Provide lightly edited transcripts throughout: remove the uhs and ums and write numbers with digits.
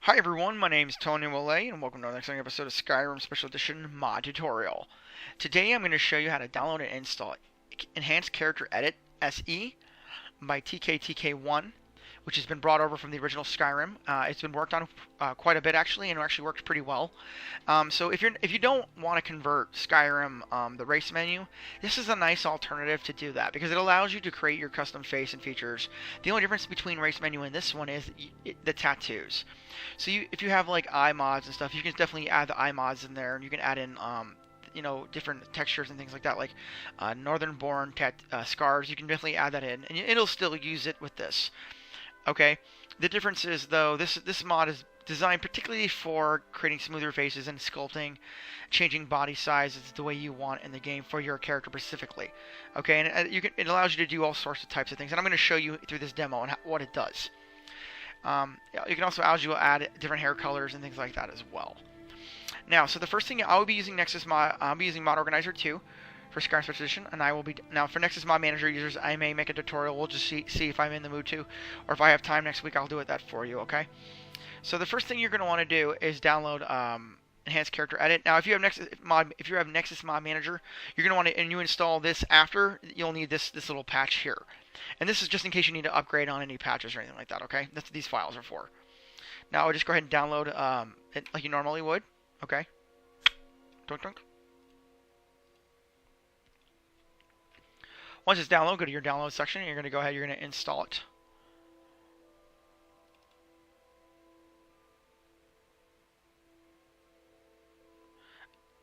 Hi everyone, my name is Tony Willay, and welcome to the next episode of Skyrim Special Edition Mod Tutorial. Today I'm going to show you how to download and install Enhanced Character Edit SE by TKTK1, which has been brought over from the original Skyrim. It's been worked on quite a bit actually, and it actually works pretty well. So if you don't want to convert Skyrim, the race menu, this is a nice alternative to do that because it allows you to create your custom face and features. The only difference between race menu and this one is the tattoos. So if you have like eye mods and stuff, you can definitely add the eye mods in there, and you can add in different textures and things like that, like northern-born scars. You can definitely add that in, and it'll still use it with this. Okay, the difference is though this mod is designed particularly for creating smoother faces and sculpting, changing body sizes the way you want in the game for your character specifically. Okay, and it allows you to do all sorts of types of things, and I'm going to show you through this demo and what it does. You can also add different hair colors and things like that as well. Now, so the first thing I'll be using I'll be using Mod Organizer 2 for Skyrim Special Edition, and I will be now for Nexus Mod Manager users. I may make a tutorial. We'll just see if I'm in the mood to, or if I have time next week, I'll do that for you. Okay. So the first thing you're going to want to do is download Enhanced Character Edit. Now, if you have Nexus Mod Manager, you're going to want to, and you install this after, you'll need this little patch here. And this is just in case you need to upgrade on any patches or anything like that. Okay, that's what these files are for. Now, I'll just go ahead and download it like you normally would. Okay. Dunk, dunk. Once it's downloaded, go to your download section, and you're going to go ahead, you're going to install it.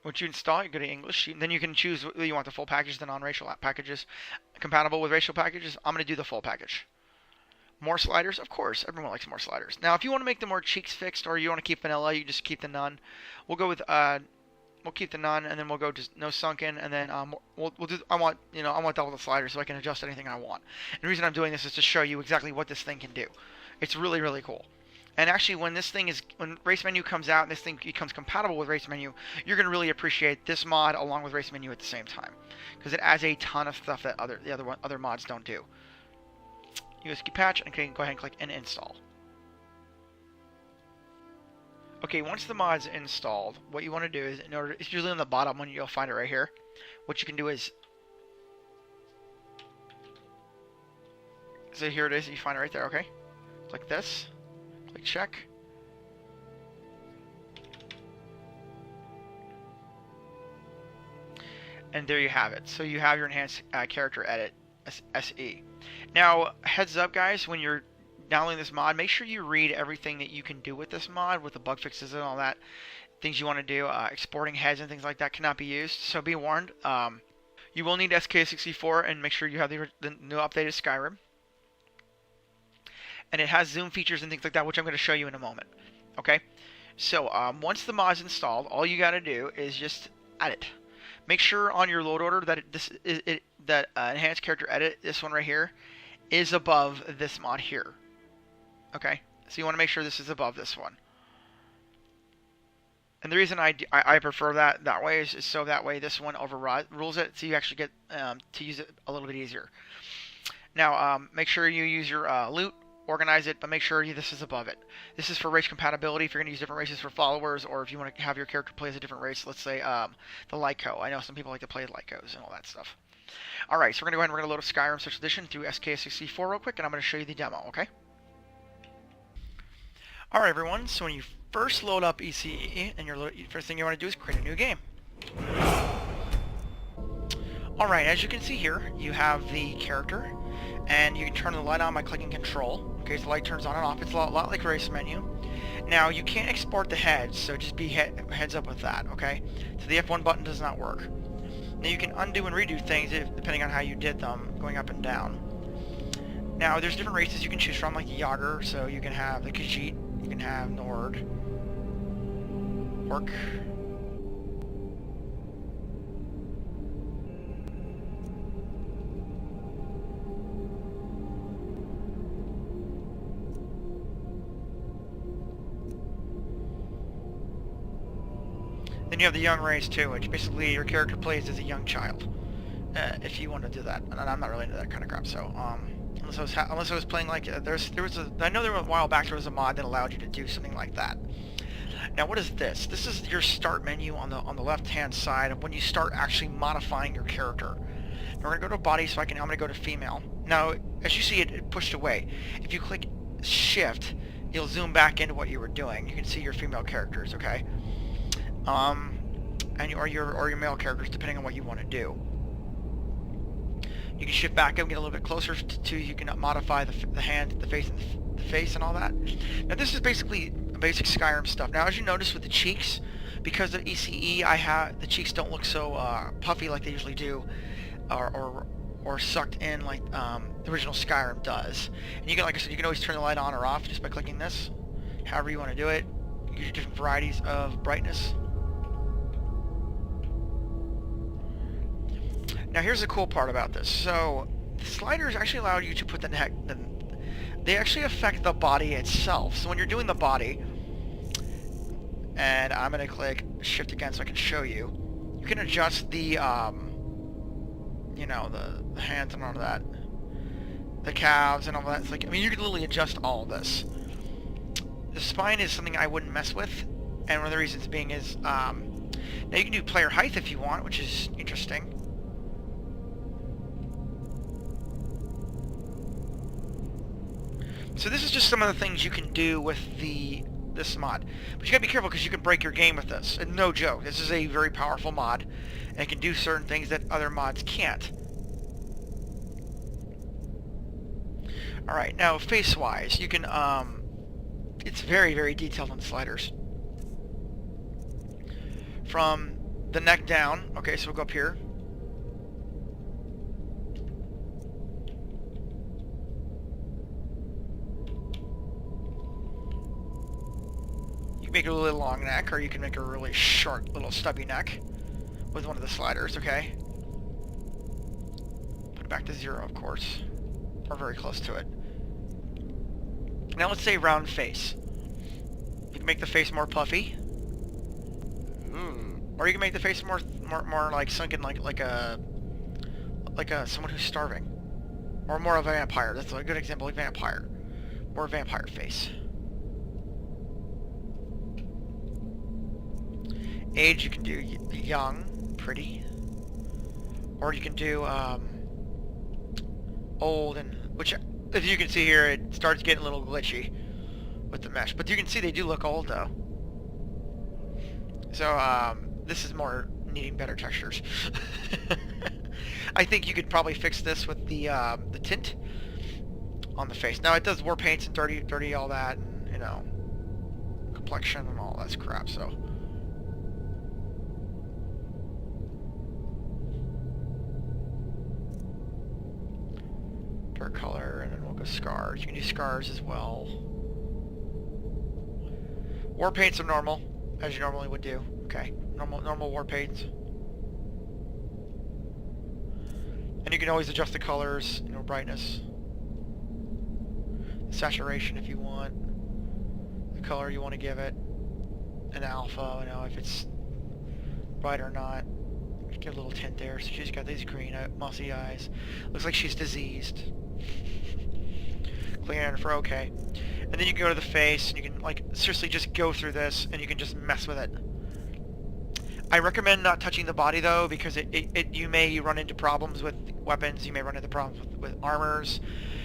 Once you install it, you go to English, then you can choose whether you want the full package, the non-racial packages, compatible with racial packages. I'm going to do the full package. More sliders, of course, everyone likes more sliders. Now, if you want to make the more cheeks fixed, or you want to keep vanilla, you just keep the none. We'll go with we'll keep the none, and then we'll go just no sunken, and then we'll do. I want double the sliders so I can adjust anything I want. And the reason I'm doing this is to show you exactly what this thing can do. It's really, really cool. And actually, when race menu comes out and this thing becomes compatible with race menu, you're going to really appreciate this mod along with race menu at the same time, because it adds a ton of stuff that other mods don't do. USB patch, and go ahead and click and install. Okay, once the mod's installed, what you want to do is, it's usually on the bottom when you'll find it right here. What you can do is, so here it is. You find it right there. Okay, click this. Click check. And there you have it. So you have your Enhanced Character Edit SE. Now, heads up guys, when you're downloading this mod, make sure you read everything that you can do with this mod, with the bug fixes and all that. Things you want to do, exporting heads and things like that cannot be used. So be warned. You will need SK64, and make sure you have the new updated Skyrim. And it has zoom features and things like that, which I'm going to show you in a moment. Okay, so once the mod's installed, all you got to do is just add it. Make sure on your load order that Enhanced Character Edit, this one right here, is above this mod here. Okay, so you want to make sure this is above this one. And the reason I prefer that way is so that way this one overrules it, so you actually get to use it a little bit easier. Now, make sure you use your loot. Organize it, but make sure this is above it. This is for race compatibility. If you're going to use different races for followers, or if you want to have your character play as a different race, let's say the Lyco. I know some people like to play Lycos and all that stuff. Alright, so we're going to go ahead and we're going to load up Skyrim Special Edition through SK64 real quick, and I'm going to show you the demo, okay? Alright everyone, so when you first load up ECE, and first thing you want to do is create a new game. Alright, as you can see here, you have the character, and you can turn the light on by clicking Control. Okay, so the light turns on and off. It's a lot like race menu. Now, you can't export the heads, so just be heads up with that, okay? So the F1 button does not work. Now, you can undo and redo things depending on how you did them, going up and down. Now, there's different races you can choose from, like the Yager, so you can have the Khajiit, you can have Nord, Orc. Then you have the young race too, which basically your character plays as a young child, if you want to do that. And I'm not really into that kind of crap, so Unless I was playing like I know there was a while back there was a mod that allowed you to do something like that. Now what is this? This is your start menu on the left hand side of when you start actually modifying your character. Now we're gonna go to body, so I'm gonna go to female. Now as you see it pushed away. If you click shift, you'll zoom back into what you were doing. You can see your female characters, okay? Or your male characters, depending on what you want to do. You can shift back and get a little bit closer to you can modify the hand, the face, and all that. Now this is basically basic Skyrim stuff. Now as you notice with the cheeks, because of ECE, the cheeks don't look so puffy like they usually do, or sucked in like the original Skyrim does. And you can, like I said, you can always turn the light on or off just by clicking this. However you want to do it. You can use different varieties of brightness. Now here's the cool part about this. So the sliders actually allow you to put they actually affect the body itself. So when you're doing the body, and I'm going to click shift again so I can show you, you can adjust the you know, the hands and all of that, the calves and all that. It's like, I mean, you can literally adjust all of this. The spine is something I wouldn't mess with, and one of the reasons being is now you can do player height if you want, which is interesting. So this is just some of the things you can do with this mod. But you gotta be careful because you can break your game with this. And no joke, this is a very powerful mod, and it can do certain things that other mods can't. Alright, now face-wise, you can, it's very, very detailed on the sliders. From the neck down, okay, so we'll go up here. Make a really long neck, or you can make a really short little stubby neck with one of the sliders, okay? Put it back to 0, of course, or very close to it. Now let's say round face. You can make the face more puffy, or you can make the face more like sunken, like a someone who's starving, or more of a vampire. That's a good example, like vampire, more vampire face. Age, you can do young, pretty, or you can do old, and which, if you can see here, it starts getting a little glitchy with the mesh. But you can see they do look old though. So this is more needing better textures. I think you could probably fix this with the tint on the face. Now it does war paints and dirty all that, and you know, complexion and all that crap. So. Color, and then we'll go scars. You can do scars as well. War paints are normal, as you normally would do. Okay, normal war paints. And you can always adjust the colors, you know, brightness, saturation if you want, the color you want to give it, an alpha, you know, if it's bright or not. Give a little tint there. So she's got these green, mossy eyes. Looks like she's diseased. Click on it for okay. And then you can go to the face, and you can, like, seriously just go through this, and you can just mess with it. I recommend not touching the body, though, because you may run into problems with weapons, you may run into problems with armors.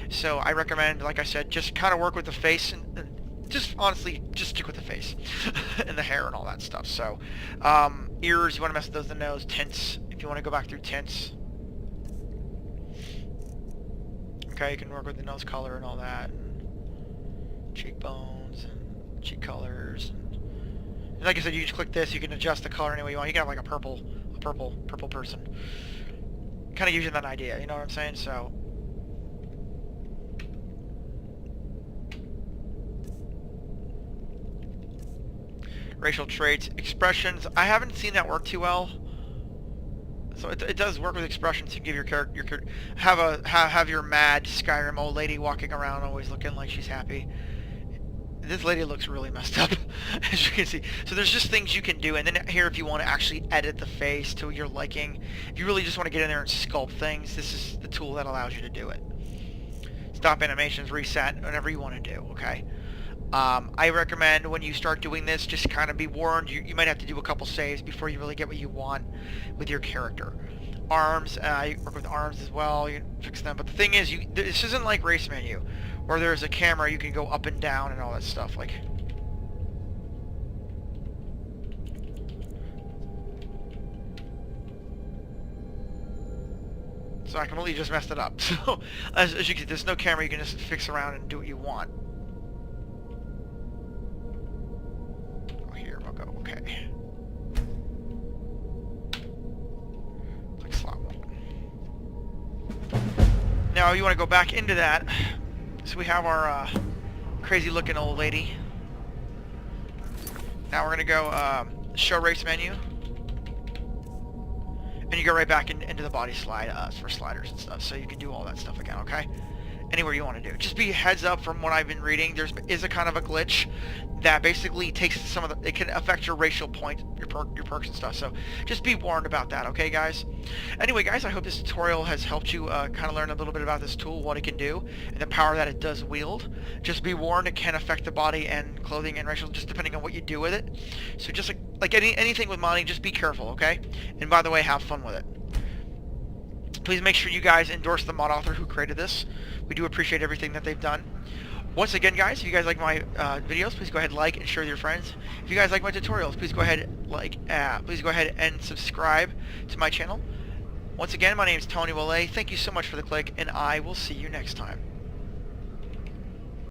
So I recommend, like I said, just kind of work with the face, and just, honestly, just stick with the face. And the hair and all that stuff. So, ears, you want to mess with those, the nose, tints, if you want to go back through tints. Okay, you can work with the nose color and all that, and cheekbones, and cheek colors, and like I said, you just click this, you can adjust the color any way you want. You can have like a purple person. Kind of gives you that idea, you know what I'm saying? So, racial traits, expressions. I haven't seen that work too well. So it does work with expressions. You give your character have your mad Skyrim old lady walking around always looking like she's happy. This lady looks really messed up, as you can see. So there's just things you can do, and then here if you want to actually edit the face to your liking, if you really just want to get in there and sculpt things, this is the tool that allows you to do it. stop animations, reset, whatever you want to do, okay? I recommend when you start doing this, just kind of be warned, you might have to do a couple saves before you really get what you want with your character. Arms, you work with arms as well, you can fix them, but the thing is, this isn't like Race Menu, where there's a camera, you can go up and down and all that stuff, like... So I completely just messed it up. So, as you can see, there's no camera, you can just fix around and do what you want. Oh, here, we'll go, okay. Click slot 1. Now, you want to go back into that. So we have our crazy looking old lady. Now we're going to go show race menu. And you go right back into the body slide for sliders and stuff, so you can do all that stuff again, okay? Anywhere you want to do. Just be heads up from what I've been reading, there is a kind of a glitch that basically takes some of the... It can affect your racial point, your perks and stuff, so just be warned about that, okay, guys? Anyway, guys, I hope this tutorial has helped you kind of learn a little bit about this tool, what it can do, and the power that it does wield. Just be warned, it can affect the body and clothing and racial, just depending on what you do with it. So just like anything with modding, just be careful, okay? And by the way, have fun with it. Please make sure you guys endorse the mod author who created this. We do appreciate everything that they've done. Once again, guys, if you guys like my videos, please go ahead and like and share with your friends. If you guys like my tutorials, please go ahead and subscribe to my channel. Once again, my name is Tony Wale. Thank you so much for the click, and I will see you next time.